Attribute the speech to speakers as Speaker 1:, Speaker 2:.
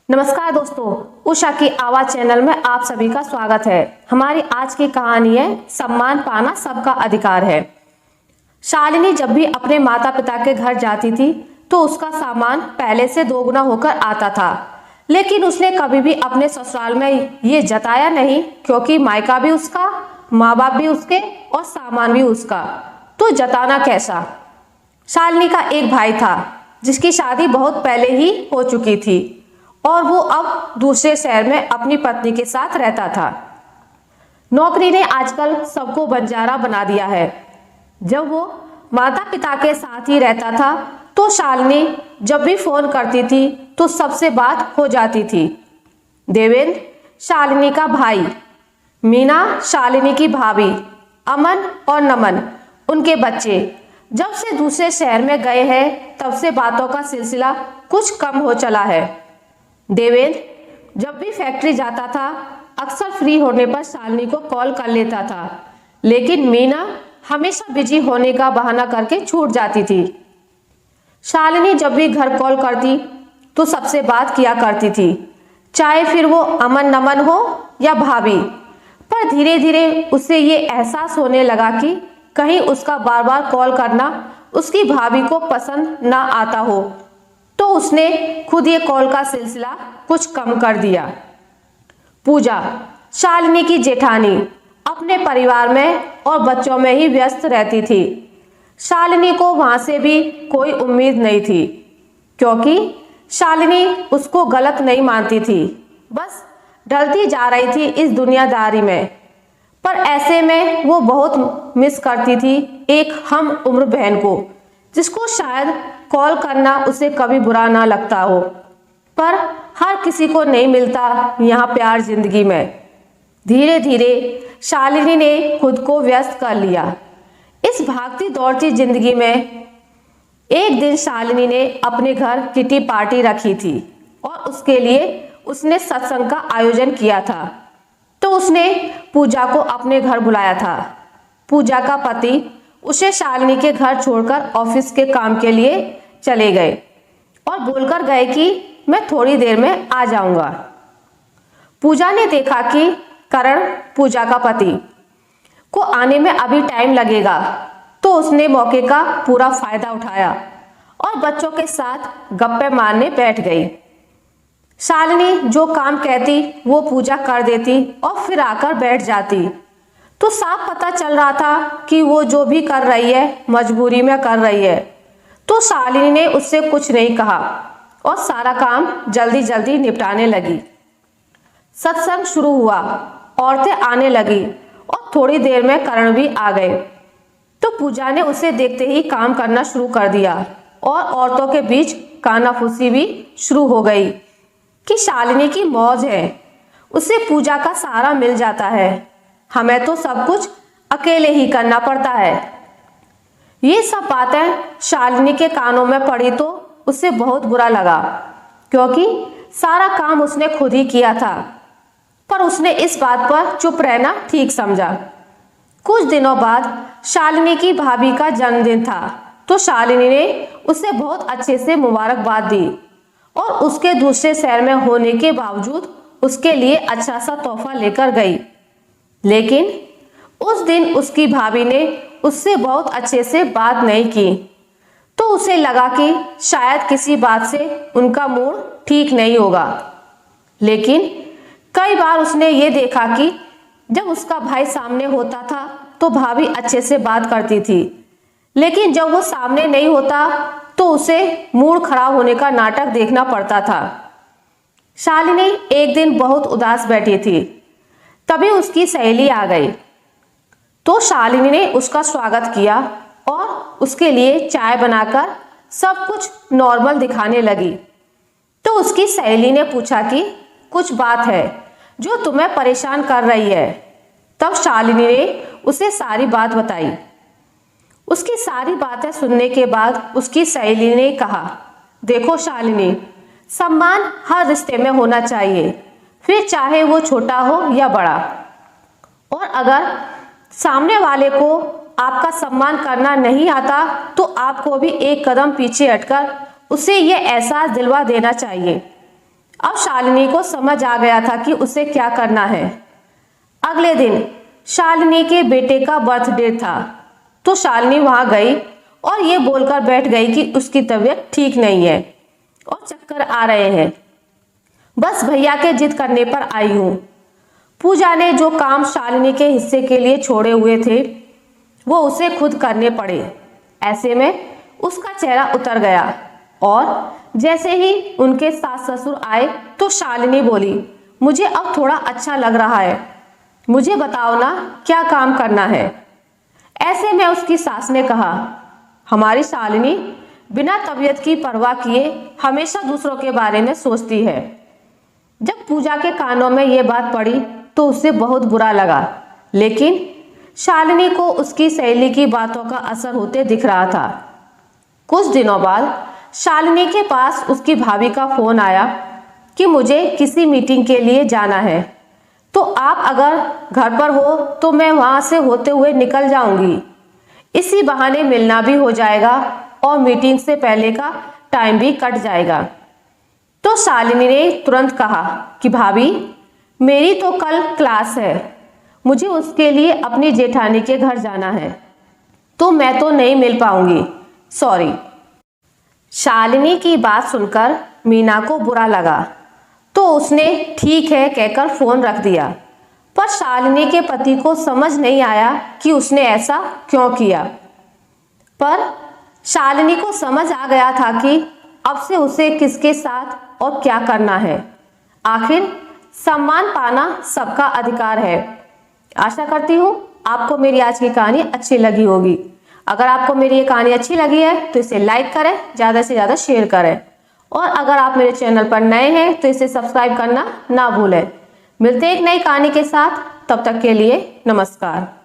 Speaker 1: नमस्कार दोस्तों, उषा की आवाज चैनल में आप सभी का स्वागत है। हमारी आज की कहानी है सम्मान पाना सबका अधिकार है। शालिनी जब भी अपने माता पिता के घर जाती थी तो उसका सामान पहले से दोगुना होकर आता था, लेकिन उसने कभी भी अपने ससुराल में ये जताया नहीं, क्योंकि मायका भी उसका, माँ बाप भी उसके और सामान भी उसका, तो जताना कैसा। शालिनी का एक भाई था जिसकी शादी बहुत पहले ही हो चुकी थी और वो अब दूसरे शहर में अपनी पत्नी के साथ रहता था। नौकरी ने आजकल सबको बंजारा बना दिया है। जब वो माता पिता के साथ ही रहता था तो शालिनी जब भी फोन करती थी तो सबसे बात हो जाती थी। देवेंद्र शालिनी का भाई, मीना शालिनी की भाभी, अमन और नमन उनके बच्चे जब से दूसरे शहर में गए हैं तब से बातों का सिलसिला कुछ कम हो चला है। देवेंद्र जब भी फैक्ट्री जाता था अक्सर फ्री होने पर शालिनी को कॉल कर लेता था, लेकिन मीना हमेशा बिजी होने का बहाना करके छूट जाती थी। शालिनी जब भी घर कॉल करती तो सबसे बात किया करती थी, चाहे फिर वो अमन नमन हो या भाभी। पर धीरे धीरे उसे ये एहसास होने लगा कि कहीं उसका बार बार कॉल करना उसकी भाभी को पसंद ना आता हो, तो उसने खुद ये कॉल का सिलसिला कुछ कम कर दिया। पूजा शालिनी की जेठानी अपने परिवार में और बच्चों में ही व्यस्त रहती थी। शालिनी को वहां से भी कोई उम्मीद नहीं थी, क्योंकि शालिनी उसको गलत नहीं मानती थी, बस ढलती जा रही थी इस दुनियादारी में। पर ऐसे में वो बहुत मिस करती थी एक हम उम्र बहन को, जिसको शायद कॉल करना उसे कभी बुरा ना लगता हो। पर हर किसी को नहीं मिलता यहाँ प्यार जिंदगी में। धीरे धीरे शालिनी ने खुद को व्यस्त कर लिया इस भागती दौड़ती जिंदगी में। एक दिन शालिनी ने अपने घर किटी पार्टी रखी थी और उसके लिए उसने सत्संग का आयोजन किया था, तो उसने पूजा को अपने घर बुलाया था। पूजा का पति उसे शालिनी के घर छोड़कर ऑफिस के काम के लिए चले गए और बोलकर गए कि मैं थोड़ी देर में आ जाऊंगा। पूजा ने देखा कि करण, पूजा का पति, को आने में अभी टाइम लगेगा, तो उसने मौके का पूरा फायदा उठाया और बच्चों के साथ गप्पे मारने बैठ गई। शालिनी जो काम कहती वो पूजा कर देती और फिर आकर बैठ जाती, तो साफ पता चल रहा था कि वो जो भी कर रही है मजबूरी में कर रही है। तो शालिनी ने उससे कुछ नहीं कहा और सारा काम जल्दी जल्दी निपटाने लगी। सत्संग शुरू हुआ, औरतें आने लगी और थोड़ी देर में करण भी आ गए। तो पूजा ने उसे देखते ही काम करना शुरू कर दिया और औरतों के बीच कानाफूसी भी शुरू हो गई कि शालिनी की मौज है, उसे पूजा का सहारा मिल जाता है, हमें तो सब कुछ अकेले ही करना पड़ता है। ये सब बातें शालिनी के कानों में पड़ी तो उसे बहुत बुरा लगा, क्योंकि सारा काम उसने खुद ही किया था। पर उसने इस बात पर चुप रहना ठीक समझा। कुछ दिनों बाद शालिनी की भाभी का जन्मदिन था, तो शालिनी ने उसे बहुत अच्छे से मुबारकबाद दी और उसके दूसरे शहर में होने के बावजूद उसके लिए अच्छा सा तोहफा लेकर गई। लेकिन उस दिन उसकी भाभी ने उससे बहुत अच्छे से बात नहीं की, तो उसे लगा कि शायद किसी बात से उनका मूड ठीक नहीं होगा। लेकिन कई बार उसने ये देखा कि जब उसका भाई सामने होता था तो भाभी अच्छे से बात करती थी, लेकिन जब वो सामने नहीं होता तो उसे मूड खराब होने का नाटक देखना पड़ता था। शालिनी एक दिन बहुत उदास बैठी थी, तभी उसकी सहेली आ गई। तो शालिनी ने उसका स्वागत किया और उसके लिए चाय बनाकर सब कुछ नॉर्मल दिखाने लगी। तो उसकी सहेली ने पूछा कि कुछ बात है जो तुम्हें परेशान कर रही है। तब शालिनी ने उसे सारी बात बताई। उसकी सारी बातें सुनने के बाद उसकी सहेली ने कहा, देखो शालिनी, सम्मान हर रिश्ते में होना चाहिए, फिर चाहे वो छोटा हो या बड़ा। और अगर सामने वाले को आपका सम्मान करना नहीं आता तो आपको भी एक कदम पीछे हटकर उसे ये एहसास दिलवा देना चाहिए अब शालिनी को समझ आ गया था कि उसे क्या करना है। अगले दिन शालिनी के बेटे का बर्थडे था, तो शालिनी वहां गई और ये बोलकर बैठ गई कि उसकी तबीयत ठीक नहीं है और चक्कर आ रहे हैं। बस भैया के जिद करने पर आई हूँ। पूजा ने जो काम शालिनी के हिस्से के लिए छोड़े हुए थे वो उसे खुद करने पड़े। ऐसे में उसका चेहरा उतर गया और जैसे ही उनके सास ससुर आए तो शालिनी बोली, मुझे अब थोड़ा अच्छा लग रहा है, मुझे बताओ ना क्या काम करना है। ऐसे में उसकी सास ने कहा, हमारी शालिनी बिना तबीयत की परवाह किए हमेशा दूसरों के बारे में सोचती है। जब पूजा के कानों में ये बात पड़ी तो उसे बहुत बुरा लगा, लेकिन शालिनी को उसकी सहेली की बातों का असर होते दिख रहा था। कुछ दिनों बाद शालिनी के पास उसकी भाभी का फोन आया कि मुझे किसी मीटिंग के लिए जाना है, तो आप अगर घर पर हो तो मैं वहां से होते हुए निकल जाऊंगी। इसी बहाने मिलना भी हो जाएगा और मीटिंग से पहले का टाइम भी कट जाएगा। तो शालिनी ने तुरंत कहा कि भाभी, मेरी तो कल क्लास है, मुझे उसके लिए अपनी जेठानी के घर जाना है, तो मैं तो नहीं मिल पाऊंगी, सॉरी। शालिनी की बात सुनकर मीना को बुरा लगा, तो उसने ठीक है कहकर फोन रख दिया। पर शालिनी के पति को समझ नहीं आया कि उसने ऐसा क्यों किया। पर शालिनी को समझ आ गया था कि अब से उसे किसके साथ और क्या करना है। आखिर सम्मान पाना सबका अधिकार है। आशा करती हूँ आपको मेरी आज की कहानी अच्छी लगी होगी। अगर आपको मेरी ये कहानी अच्छी लगी है तो इसे लाइक करें, ज़्यादा से ज़्यादा शेयर करें, और अगर आप मेरे चैनल पर नए हैं तो इसे सब्सक्राइब करना ना भूलें। मिलते हैं एक नई कहानी के साथ, तब तक के लिए नमस्कार।